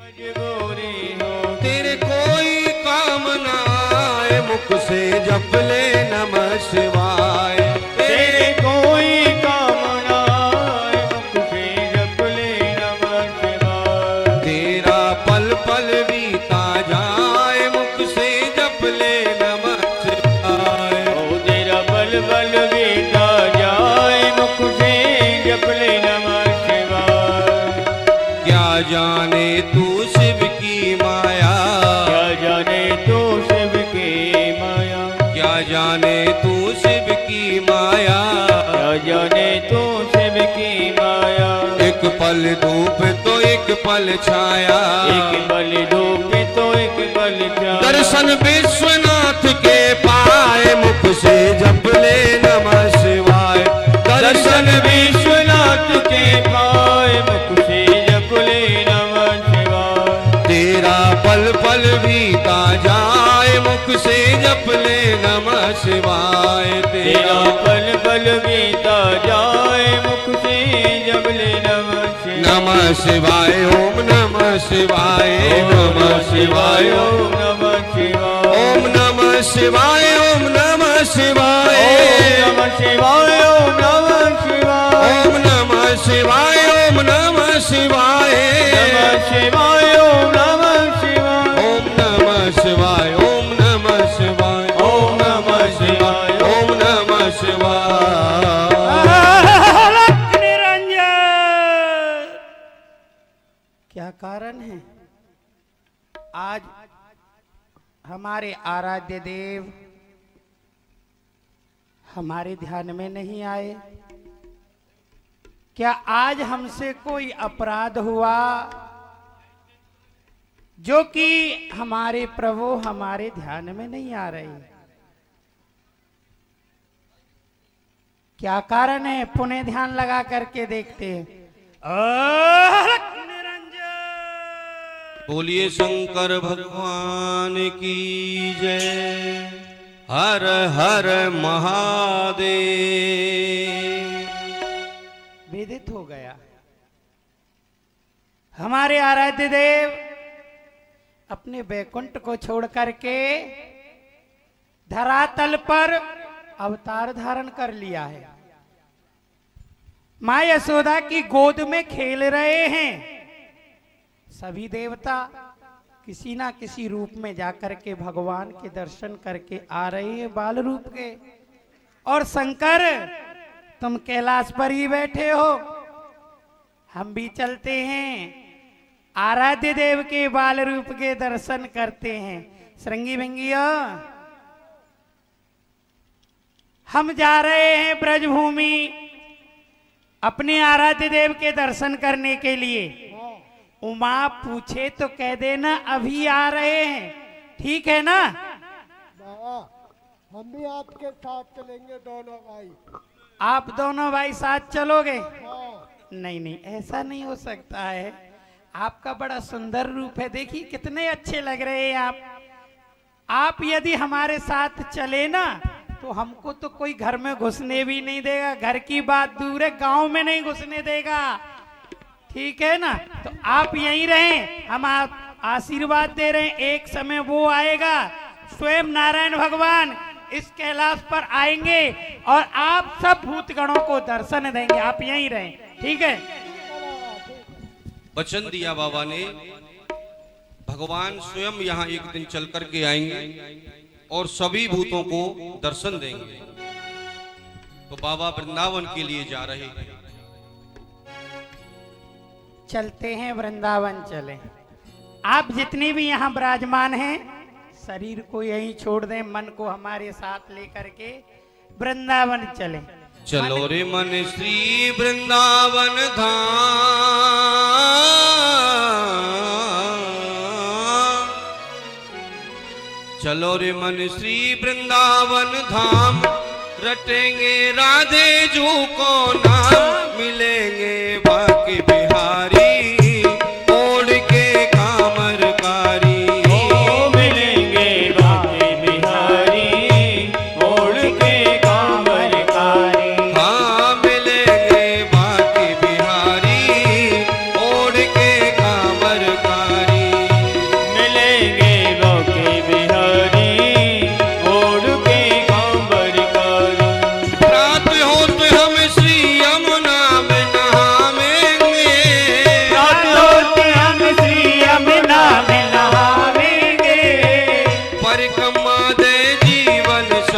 मजबूरी हो। तेरे कोई काम ना आए मुख से जप ले नमः शिवाय। तेरे कोई काम ना आए मुख से जप ले नमः शिवाय। तेरा पल पल बीता जाए मुख से जप ले नमः शिवाय। ओ तेरा पल पल बीता जाए मुख से जप ले नमः शिवाय। क्या जाने तू शिव की माया, क्या जाने तू शिव की माया, क्या जाने तू शिव की माया। क्या जाने तू शिव की माया। एक पल धूप तो एक पल छाया, एक पल धूप तो एक पल छाया। दर्शन विश्वनाथ के पाए मुख से जप ले नमः शिवाय। दर्शन विश्वनाथ के पाए मुख से जप ले नमः शिवाय। तेरा पल पल बीता जाए मुख से जप ले नमः शिवाय। तेरा पल पल बीता जाए मुख से जप ले नमः शिवाय। नमः शिवाय ओम नमः शिवाय नमः शिवाय ओम नमः शिवाय। ओम नमः शिवाय ओम नमः शिवाय ओम नमः शिवाय। ओम नमः शिवाय। ओम नमः शिवाय ओम नमः शिवाय नमः शिवाय। ओम नमः शिवाय। ओम नमः शिवाय ओम नमः शिवाय ओम नमः शिवाय। ओम नमः शिवाय। निरंजन क्या कारण है आज हमारे आराध्य देव हमारे ध्यान में नहीं आए? क्या आज हमसे कोई अपराध हुआ जो कि हमारे प्रभु हमारे ध्यान में नहीं आ रहे? क्या कारण है? पुनः ध्यान लगा करके देखते हैं। बोलिए शंकर भगवान की जय। हर हर महादेव। वेदित हो गया हमारे आराध्य देव अपने बैकुंठ को छोड़ करके धरातल पर अवतार धारण कर लिया है। मां यशोदा की गोद में खेल रहे हैं। सभी देवता किसी ना किसी रूप में जाकर के भगवान के दर्शन करके आ रहे हैं बाल रूप के। और शंकर तुम कैलाश पर ही बैठे हो, हम भी चलते हैं आराध्य देव के बाल रूप के दर्शन करते हैं। श्रृंगी भंगिया हम जा रहे हैं ब्रजभूमि अपने आराध्य देव के दर्शन करने के लिए। उमा पूछे तो कह देना अभी आ रहे हैं, ठीक है ना? बाबा हम भी आपके साथ चलेंगे दोनों भाई। आप दोनों भाई साथ चलोगे? हाँ। नहीं नहीं ऐसा नहीं हो सकता है। आपका बड़ा सुंदर रूप है, देखिए कितने अच्छे लग रहे हैं आप। आप यदि हमारे साथ चले ना तो हमको तो कोई घर में घुसने भी नहीं देगा। घर की बात दूर है, गांव में नहीं घुसने देगा, ठीक है ना? तो आप यहीं रहें, हम आप आशीर्वाद दे रहे हैं। एक समय वो आएगा, स्वयं नारायण भगवान इस कैलाश पर आएंगे और आप सब भूतगणों को दर्शन देंगे। आप यहीं रहें, ठीक है? वचन दिया बाबा ने, भगवान स्वयं यहाँ एक दिन चल करके आएंगे और सभी भूतों को दर्शन देंगे। तो बाबा वृंदावन के लिए जा रहे हैं। चलते हैं वृंदावन चलें। आप जितने भी यहाँ विराजमान हैं शरीर को यहीं छोड़ दें, मन को हमारे साथ लेकर के वृंदावन चलें। चलो रे मन श्री वृंदावन धाम, चलो रे मन श्री वृंदावन धाम। रटेंगे राधे जू को नाम, मिलेंगे बाकी बिहारी ओढ़ के कामरकारी। ओ मिलेंगे बाकी बिहारी ओढ़ के कामरकारी। हाँ मिलेंगे बाकी बिहारी ओढ़ के कामरकारी।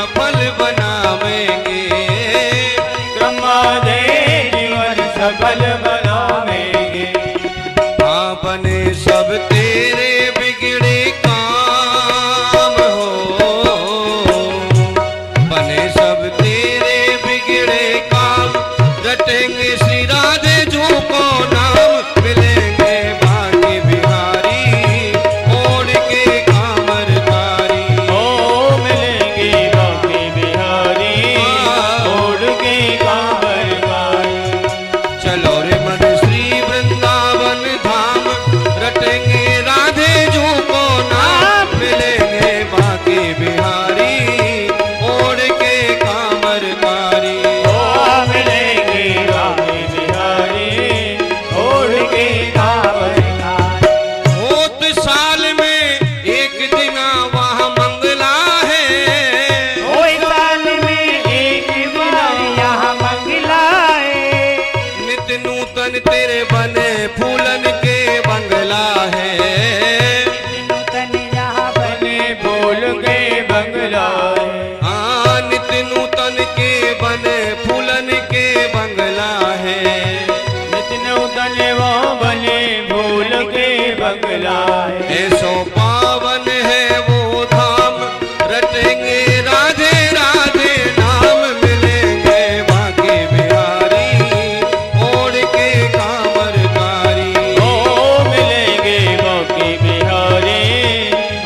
सफल बनावेंगे, परिक्रमा दे जीवन सफल बनावेंगे। बने सब तेरे बिगड़े काम हो, बने सब तेरे बिगड़े काम, रटेंगे श्री राधे जो को नाम, मिलेंगे भाग्य बिहारी ओढ़ के कामरकारी। ओ मिलेंगे भाग्य बिहारी ओढ़ के कामरकारी। चलो रे मन श्री वृंदावन धाम, रटेंगे राधे जो को नाम, मिलेंगे बाके बिहारी ओढ़ के कामरकारी। ओ मिलेंगे भाग्य बिहारी ओढ़ के कामरकारी। होत साल में एक दिन वहाँ मंगला है, ओ साल में एक बार यहाँ मंगला है। नित नूतन तेरे बने फूलन के बंगला है, नूतन यहाँ बने बोल के बंगला है। हाँ नित नूतन के बने फूलन के बंगला है। नित नूतन वो बने भूल के बंगला है। ऐसो पावन है वो धाम, रटेंगे राधे राधे नाम, मिलेंगे बाके बिहारी ओढ़ के कामरकारी। ओ मिलेंगे बाके बिहारी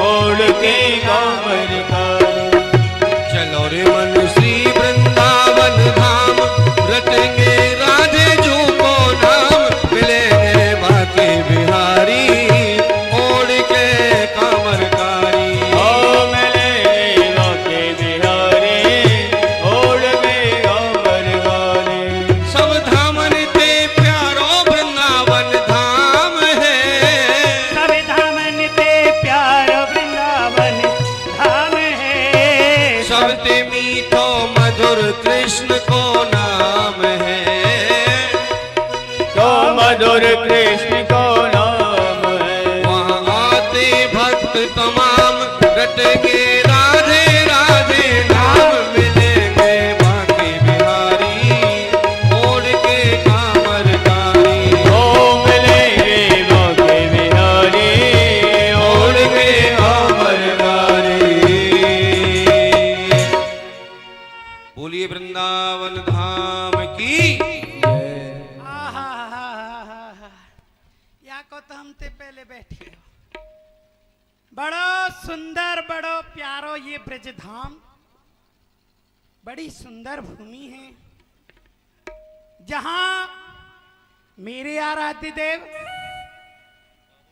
ओढ़ के कामरकारी। चलो रे मन श्री वृंदावन धाम, रटेंगे राधे जो को नाम, मिलेंगे बाके बिहारी ओढ़ के कामरकारी। ओ मिलेंगे बाके बिहारी ओढ़ के कामरकारी। सब धामन ते प्यारो वृंदावन धाम है, सब धामन ते प्यार वृंदावन धाम है। सबते मीठो मधुर कृष्ण को नाम है, तो मधुर कृष्ण को नाम है। वहाँ आते भक्त तमाम, रटेंगे राधे राधे नाम, मिलेंगे बाके बिहारी ओढ़ के कामरकारी। ओ मिलेंगे बाके बिहारी ओढ़ के कामरकारी। बोलिए वृंदावन धाम की। या को तो हमसे पहले बैठे हो। बड़ो सुंदर बड़ो प्यारो ये ब्रज धाम, बड़ी सुंदर भूमि है, जहां मेरे आराध्य देव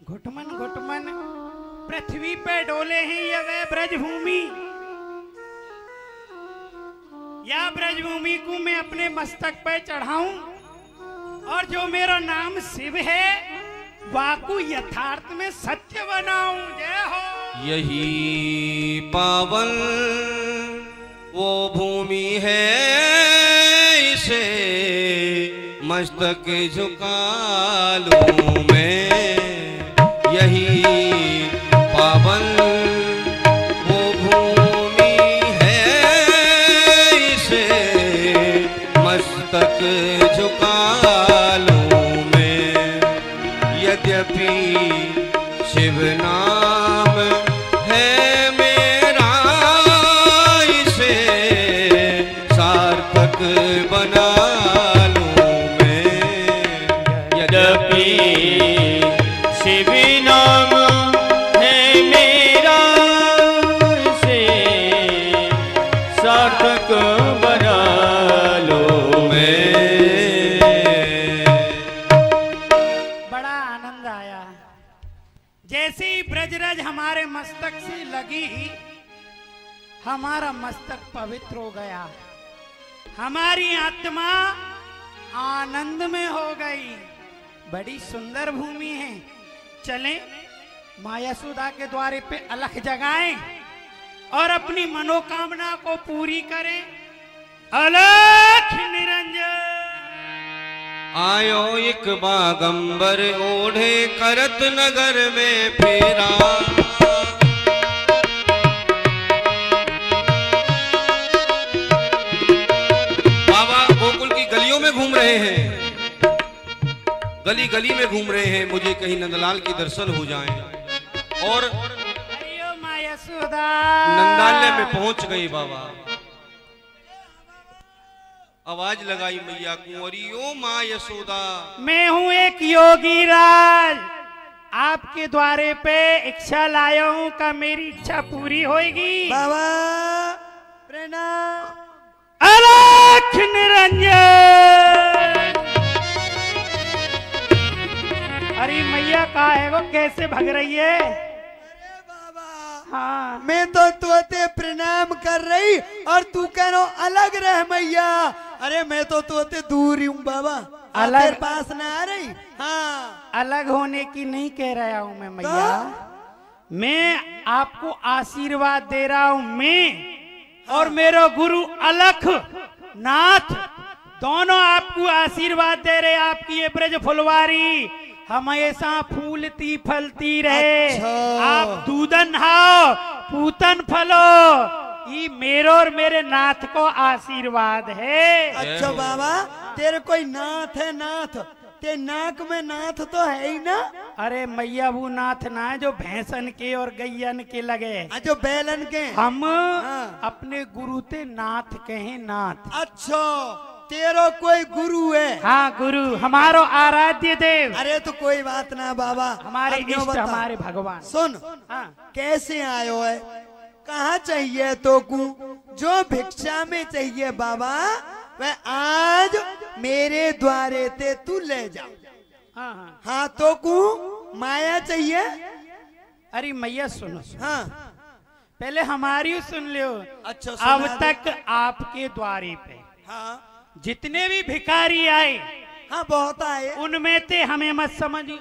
घुटमन घुटमन पृथ्वी पे डोले हैं। ये वह ब्रज भूमि, या ब्रज भूमि को मैं अपने मस्तक पे चढ़ाऊं, और जो मेरा नाम शिव है वाकु यथार्थ में सत्य बनाऊं। जय हो। यही पावन वो भूमि है, इसे मस्तक झुका लूं मैं। यही पावन वो भूमि है, इसे मस्तक झुका लूं मैं। यद्यपि शिव नाम है मेरा, इसे सार्थक बना लूं मैं। यद्यपि शिव नाम है मेरा, इसे सार्थक बना लो मैं। बड़ा आनंद आया। जैसे ही ब्रजरज हमारे मस्तक से लगी, हमारा मस्तक पवित्र हो गया, हमारी आत्मा आनंद में हो गई। बड़ी सुंदर भूमि है। चलें माया सुधा के द्वारे पे अलख जगाएं और अपनी मनोकामना को पूरी करें। अलख निरंजन। आयो एक बागंबर ओढ़े करत नगर में फेरा। गली गली में घूम रहे हैं, मुझे कहीं नंदलाल के दर्शन हो जाएं। और अरे ओ माँ यशोदा, नंदालय में पहुंच गए बाबा। आवाज लगाई मैया कुंवरी, ओ माँ यशोदा। मैं हूँ एक योगी राज, आपके द्वारे पे इच्छा लाया हूँ, का मेरी इच्छा पूरी होगी? बाबा प्रणाम। अलख निरंजन। अरे मैया कहा है वो, कैसे भग रही है? अरे बाबा, हाँ मैं तो तोते प्रणाम कर रही और तू कह रहा अलग रह मैया। अरे मैं तो तोते दूर ही हूँ बाबा, अलग- तेरे पास ना आ रही। हाँ अलग होने की नहीं कह रहा हूँ मैं मैया, मैं आपको आशीर्वाद दे रहा हूँ। मैं और मेरा गुरु अलख नाथ दोनों आपको आशीर्वाद दे रहे। आपकी ये ब्रज फुलवारी हमेशा फूलती फलती रहे। अच्छा। आप दूधन हाओ पूतन फलो, ये मेरे और मेरे नाथ को आशीर्वाद है। अच्छा बाबा, तेरे कोई नाथ है? नाथ ते नाक में नाथ तो है ही ना? अरे मैया वो नाथ ना है जो भैंसन के और गैयन के लगे, जो बैलन के। हम हाँ। अपने गुरु ते नाथ कहे नाथ। अच्छा, तेरो कोई गुरु है? हाँ गुरु हमारो आराध्य देव, अरे तो कोई बात ना बाबा, हमारे अब यूं इष्ट बता। हमारे भगवान। सुन, हाँ कैसे आयो है, कहाँ चाहिए तो को? जो भिक्षा में चाहिए बाबा, वह आज मेरे द्वारे ते तू ले जा। हाँ हाँ। हाँ तो को माया चाहिए? अरे मैया सुनो सुनो, हाँ पहले हमारी सुन लो। अच्छा, अब सुना दे। तक आपके द्वारे पे हाँ जितने भी भिखारी आए, हाँ बहुत आए। उनमें ते हमें मत समझिए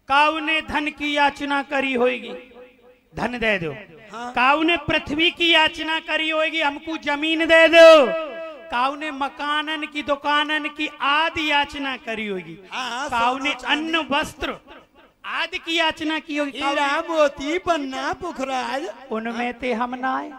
काऊ ने धन की याचना करी होगी, धन दे दो। हाँ। काऊ ने पृथ्वी की याचना करी होगी, हमको जमीन दे दो। काऊ ने मकानन की दुकानन की आदि याचना करी होगी। हाँ, काऊ सोना ने चांदी। अन्न वस्त्र आदि की याचना की होगी। हीरा मोती पन्ना पुखराज, उनमें ते हम ना आए।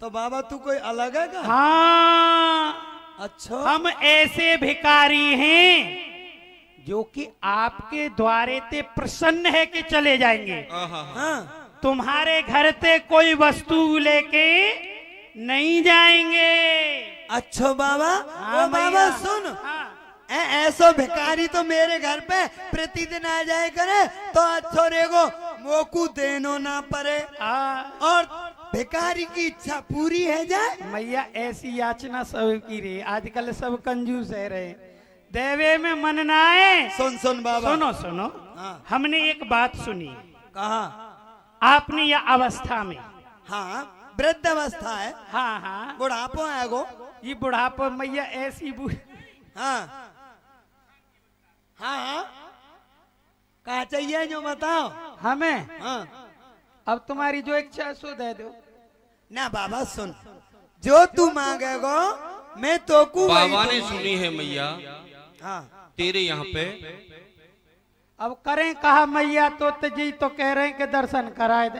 तो बाबा तू कोई अलग है का? हाँ अच्छा, हम ऐसे भिखारी हैं जो कि आपके द्वारे ते प्रसन्न है कि चले जाएंगे। आहा। हाँ तुम्हारे घर से कोई वस्तु लेके नहीं जाएंगे। अच्छा बाबा। हाँ, ओ बाबा भैया। सुन, हाँ। ऐसो भिखारी तो मेरे घर पे प्रतिदिन आ जाए करे तो अच्छो रेगो, मोकू देनो ना पड़े और भिखारी की इच्छा पूरी है जाए। मैया ऐसी याचना सब की रे, आजकल सब कंजूस है रे, देवे में मन ना आए। सुन सुन बाबा, सुनो सुनो, हाँ। हमने एक बात सुनी, कहा? आपने यह अवस्था में, हाँ वृद्ध अवस्था है, हाँ हाँ, बुढ़ापो है गो। ये बुढ़ापा मैया ऐसी हाँ हाँ हाँ, कहा चाहिए जो बताओ हमें। हाँ। अब तुम्हारी जो इच्छा सो दे दो। ना बाबा सुन, जो तू मांगेगो मैं तो को बाबा ने सुनी है मैया हाँ तेरे यहाँ पे। अब करें कहा मैया, तो जी तो कह रहे हैं कि दर्शन कराए दे।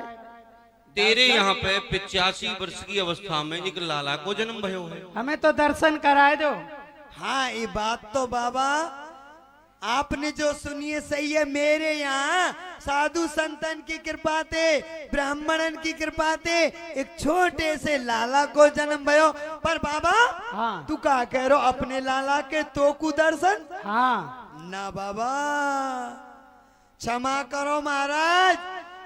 तेरे यहाँ पे 85 वर्ष की अवस्था में एक लाला को जन्म भयो है। हमें तो दर्शन कराए दो। हाँ, ये बात तो बाबा आपने जो सुनी है सही है। मेरे यहाँ साधु संतन की कृपा थे, ब्राह्मणन की कृपा थे, एक छोटे से लाला को जन्म भयो। पर बाबा हाँ। तू क्या कह रहे हो, अपने लाला के तो को दर्शन? हाँ ना बाबा, क्षमा करो महाराज,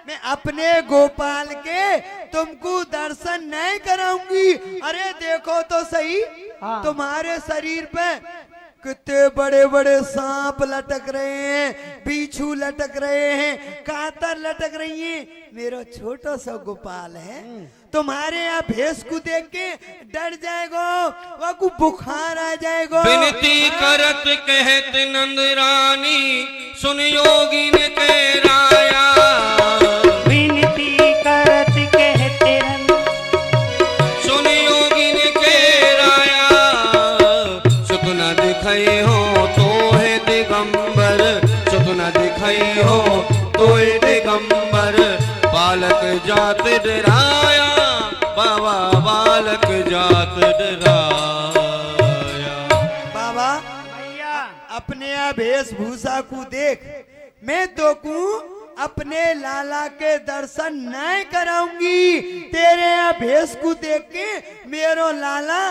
मैं अपने गोपाल के तुमको दर्शन नहीं कराऊंगी। अरे देखो तो सही, हाँ। तुम्हारे शरीर पे कितने बड़े बड़े सांप लटक रहे हैं, बिच्छू लटक रहे हैं, कातर लटक रही हैं। मेरा छोटा सा गोपाल है, तुम्हारे यहाँ भैंस को देख के डर जाएगा, वह को बुखार आ जाएगा। विनती करत कहत नंद रानी, सुन योगी ने कह राया। विनती करत कहते रन, सुन योगी ने कह राया। सुत न दिखाई हो तो है दिगंबर, सुत न दिखाई हो तो है दिगंबर। बालक जात डराया, बाबा बालक जात डराया। बाबा मैया अब अपने वेशभूषा को देख, मैं तो को अपने लाला के दर्शन नहीं कराऊंगी। तेरे भेष को देख के मेरो लाला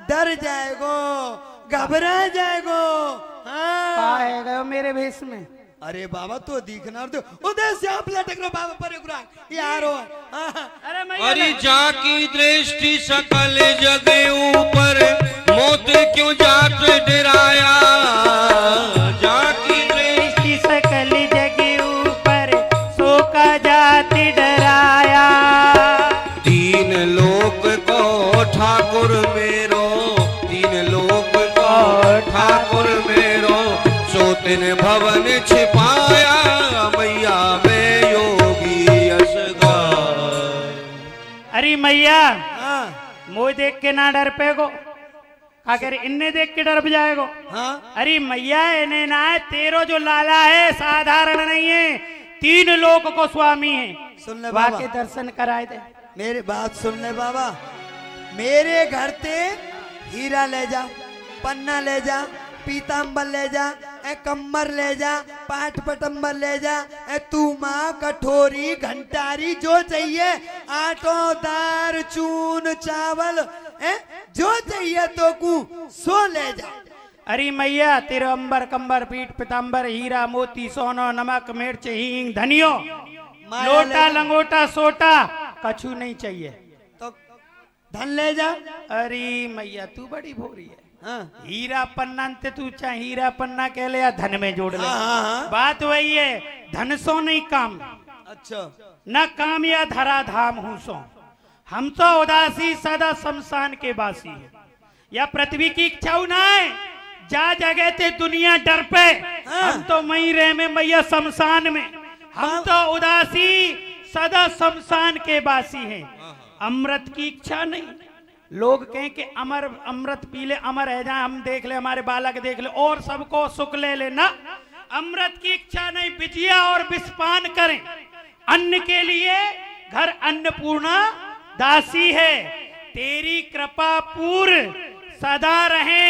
डर जाएगो, घबरा जाएगो। हाँ है गयो मेरे भेष में। अरे बाबा तो दिखना तो उधर से आप लटक लो बाबा पर यारो। अरे अरे जाकी दृष्टि सकल जग ऊपर, मौत क्यों जात डराया। जाकी दृष्टि सकल जग ऊपर, सो का जाति डराया। तीन लोक को ठाकुर मेरो, तीन लोक को ठाकुर मेरो, सो तिन भवन छिपाया। मैया में योगी यश गाय। अरे मैया मोह देख के ना डर पे गो, अगर इन्हें देख के डर जाएगो। हाँ अरे मैया इन्हें ना है, तेरो जो लाला है साधारण नहीं है, 3 लोक को स्वामी है। सुन ले वहाँ बाबा, के दर्शन कराए दे। मेरी बात सुन ले बाबा, मेरे घर ते हीरा ले जा, पन्ना ले जा, पीताम्बर ले जा, कम्बर ले जा, पाठ पटम्बर ले जा, तू माँ कठोरी घंटारी जो चाहिए, आटो दार चून चावल जो चाहिए तो कु सो ले जा। अरे मैया तेरे अंबर कंबर पीठ पीताम्बर हीरा मोती सोना नमक मिर्च हींग धनियो लोटा लंगोटा सोटा कछु नहीं चाहिए तो धन ले जा। अरे मैया तू बड़ी भोरी है। हाँ हीरा पन्ना ते तू चाहे हीरा पन्ना कह ले या धन में जोड़ ले। हाँ। बात वही है, धन सो नहीं काम। अच्छा न काम या धरा धाम हूं सो। हम तो उदासी सदा शमशान के बासी है, या पृथ्वी की इच्छा ना है जा जगह ते दुनिया डर पे। हम तो मई रहे में मैया शमशान में, हम तो उदासी सदा शमशान के बासी हैं। अमृत की इच्छा नहीं। लोग कहें कि अमर अमृत पी ले अमर है जाए, हम देख ले हमारे बालक देख ले और सबको सुख ले लेना। अमृत की इच्छा नहीं, बिजिया और विषपान करें। अन्न के लिए घर अन्नपूर्णा दासी है, तेरी कृपा पूर्ण सदा रहे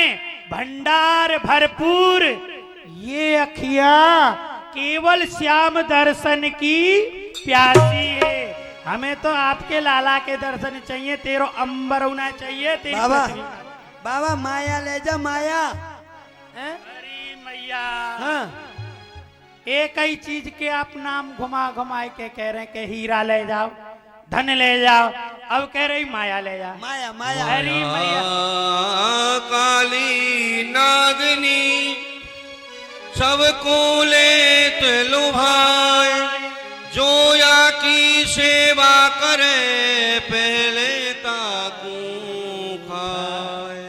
भंडार भरपूर। ये अखिया केवल श्याम दर्शन की प्यासी है। हमें तो आपके लाला के दर्शन चाहिए, तेरो अंबर होना चाहिए। तेरी बाबा पृथ्वी। बाबा माया ले जा माया। अरे मैया हाँ एक ही चीज के आप नाम घुमा घुमाए के कह रहे हैं कि हीरा ले जाओ धन ले जाओ, अब कह रही माया ले जाओ। माया माया। अरे मैया काली नागनी सबको लेत लुभाए, जो या की सेवा करे पहले ताकू खाए।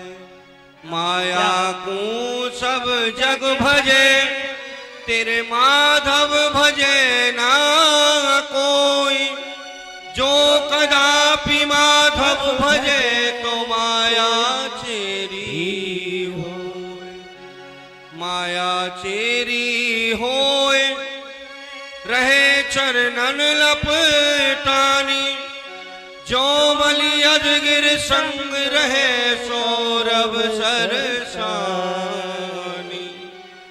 माया को सब जग भजे, तेरे माधव भजे ना कोई। जो कदापि माधव भजे तो माया चेरी होए। माया चेरी होए रहे चरणन लपटानी। जो बलि अजगिर संग रहे सौरभ सरसानी।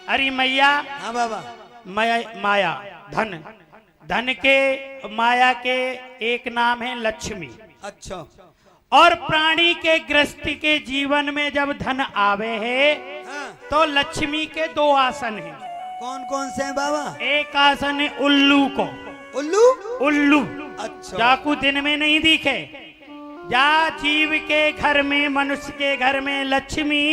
अरे मैया हाँ बाबा माया धन, धन के माया के एक नाम है लक्ष्मी। अच्छा और प्राणी के गृहस्थी के जीवन में जब धन आवे है हाँ। तो लक्ष्मी के 2 आसन हैं। कौन कौन से हैं बाबा? एक आसन है उल्लू को। उल्लू उल्लू अच्छा जाकू दिन में नहीं दिखे। जा जीव के घर में मनुष्य के घर में लक्ष्मी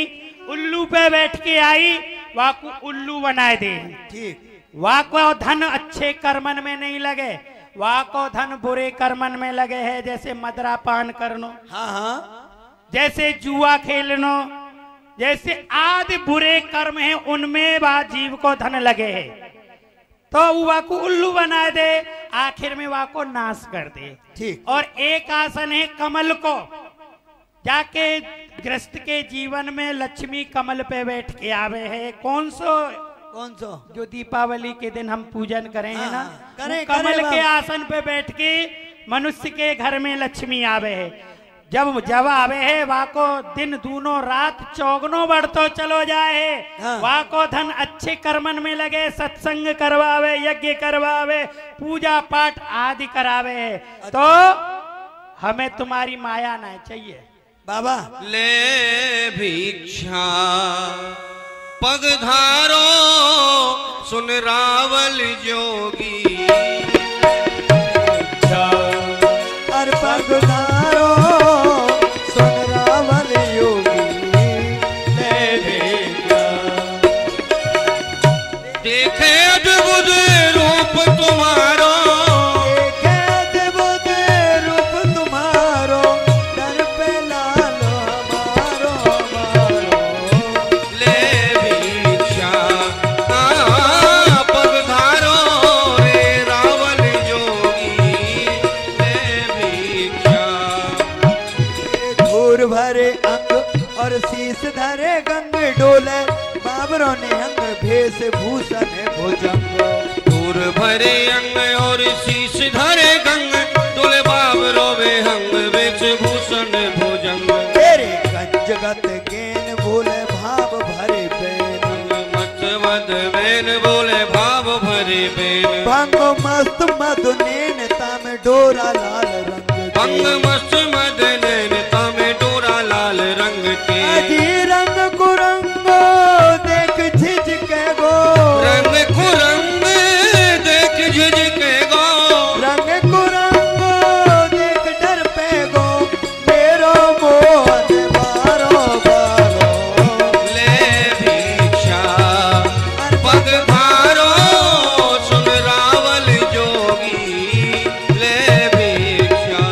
उल्लू पे बैठ के आई, वाकू उल्लू बनाए दे। ठीक। वाको धन अच्छे कर्मन में नहीं लगे, वाको धन बुरे कर्मन में लगे है। जैसे मदरा पान करनो, हाँ हाँ जैसे जुआ खेलनो, जैसे आदि बुरे कर्म हैं उनमें वह जीव को धन लगे है। तो वाको उल्लू बना दे, आखिर में वाको नाश कर दे। ठीक। और एक आसन है कमल को। जाके गृहस्थ के जीवन में लक्ष्मी कमल पे बैठ के आवे है। कौन सो? कौन सो? जो दीपावली के दिन हम पूजन करेंगे ना, करें, कमल करें के आसन पे बैठ के मनुष्य के घर में लक्ष्मी आवे है। जब जब आवे है वाको दिन दूनो रात चौगनो बढ़तो चलो जाए। हाँ। वाको धन अच्छे कर्मन में लगे, सत्संग करवावे, यज्ञ करवावे, पूजा पाठ आदि करावे। तो हमें तुम्हारी माया नहीं चाहिए बाबा। ले भिक्षा पगधारो सुन रावल जोगी, हर पगधारो सुन रावल योगी। देखे अद्भुत रूप तुम्हारो, देखे अद्भुत रूप तुम्हारो, दर पे लालो हमारो हमारो। ले भिक्षा पगधारो रे रावल जोगी, ले भिक्षा। धूर भरे अंग और शीश धरे गंग डोले, बाबरों ने अंग भेष भूषण भुजंग। दूर भरे अंग और शीश धरे गंग, डोले बाबरो वे हंग वेश भूषण भुजंग। तेरे कंजगत गेन बोले भाव भरे बेन, मत बेन बोले भाव भरे बेन। भंग मस्त मधु नैन ताम डोरा लाल रंग के। भंग मस्त मद नैन तामे डोरा लाल रंग के। अजी रंग कुरंगो देख झिझके गो, रंग कुरंग देख झिझके गो, रंग कुरंगो देख डर पे गो, मेरो मोहन बारो बारो। ले भिक्षा पगधारो सुन रावल जोगी, ले भिक्षा।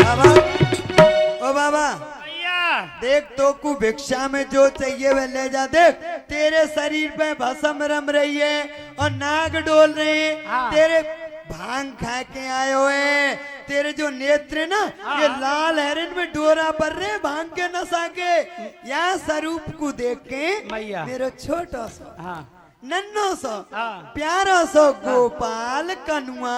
बाबा, ओ बाबा भैया देख तो को भिक्षा में जो चाहिए वह ले जा। देख तेरे शरीर पे भस्म रम रही है और नाग डोल रहे हैं। हाँ। तेरे भांग खा के आए हुए, तेरे जो नेत्र ना ये लाल हरिन में डोरा पर रहे भांग के नशा के। यहाँ स्वरूप को देख के मैया। मेरा छोटा सा हाँ नन्नो सो हाँ। प्यारा सो गोपाल कनुआ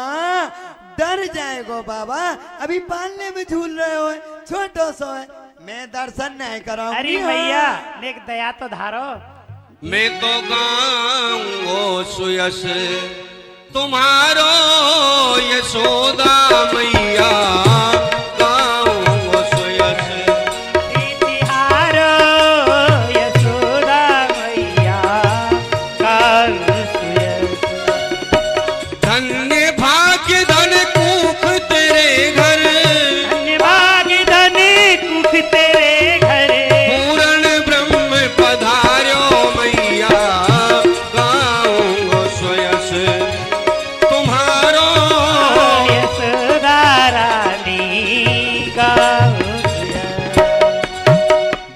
डर जाएगो बाबा। अभी पालने में झूल रहे हो, छोटो सो है, मैं दर्शन नहीं कराऊंगी। अरे मैया नेक दया तो धारो। मैं तो गाऊंगो सुयस तुम्हारो यशोदा मैया, गाऊंगो सुयस। तिहारो यशोदा मैया कालू सुयस। धन्य भाग्य धन कुख तेरे घर, धन्य भाग्य धनी कुख तेरे घरे। पूर्ण ब्रह्म पधार्यो मैया, गाऊंगो सुयस तुम्हारो। यशोदा रानी कालू सुयस।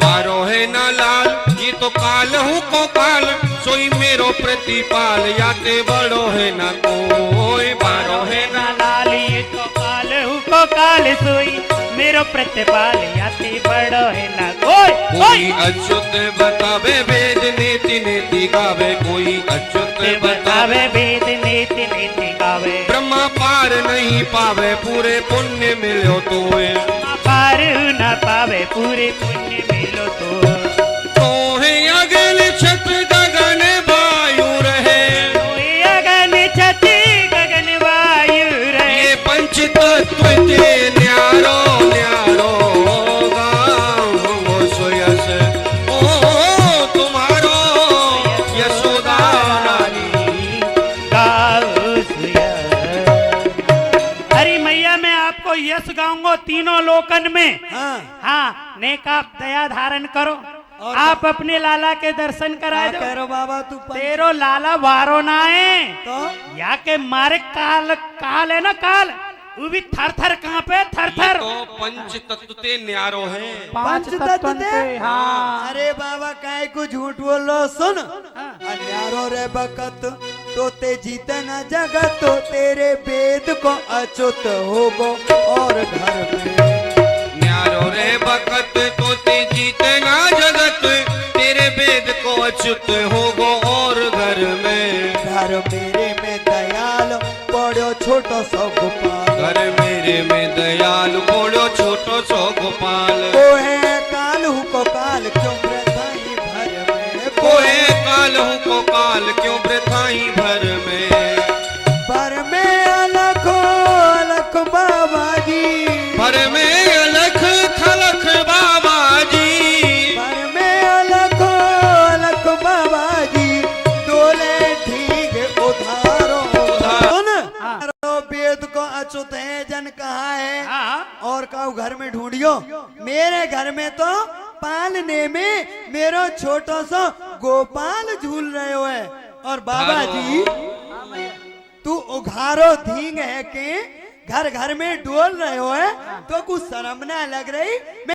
बारो है ना लाल ये तो काल हूँ को काल, सोई मेरो प्रतिपाल याते बड़ो है ना कोई। बारो है ना लाल ये तो काल हूँ को काल सोई, मेरो प्रतिपाल याते बड़ो है ना कोई। कोई अच्युत बतावे वेद नीति नीति गावे, कोई अच्युत बतावे बतावे वेद नीति नीति गावे। ब्रह्मा पार नहीं पावे पूरे पुण्य मिलो तो। पार न पावे पूरे पुण्य मिलो तो। तोहे अगल छत गगन वायु रहे, कोई अगन छति गगन वायु रहे। ये पंच तत्व ते न्यारो न्यारो, गाऊंगो सुयस ओ तुम्हारो यशोदा रानी। गाओ सुयस। हरी मैया मैं आपको यश गाऊंगा तीनों लोकन में। हाँ हाँ नेक आप दया धारण करो, आप अपने लाला के दर्शन करा क्या कह दो। रहे बाबा तू तेरो लाला वारो ना है तो या के मारे काल काल है ना काल, वो भी थर थर कांपे थर थर। तो पंच तत्व ते न्यारो है। पांच तत्व दे। हाँ अरे बाबा काय को झूठ बोलो सुन। अन्यारो रे बकत तो ते जीते न जगत, तो तेरे वेद को अच्युत होगो और घर में। न्यारो रे बकत तो ते जीते ना जगत, तेरे वेद को अच्युत होगो और घर में। घर मेरे में दयाल पड़ो छोटो सो गोपाल, घर मेरे में दयाल बोलो छोटो सो गोपाल। काल क्यों वृथाई भर में। पर में अलखो अलख बाबा जी, पर में अलख खलख बाबा जी, पर में अलखो अलख बाबा जी, डोले ठीक उधारो सुन। वेद को अच्युत है जन कहा है, और का घर में ढूंढियो। मेरे घर में तो पालने में मेरो छोटो सा गोपाल झूल रहे हो है। और बाबा जी तू उघारो धींग है के घर घर में डोल रहे हो है, तो कुछ शर्म ना लग रही।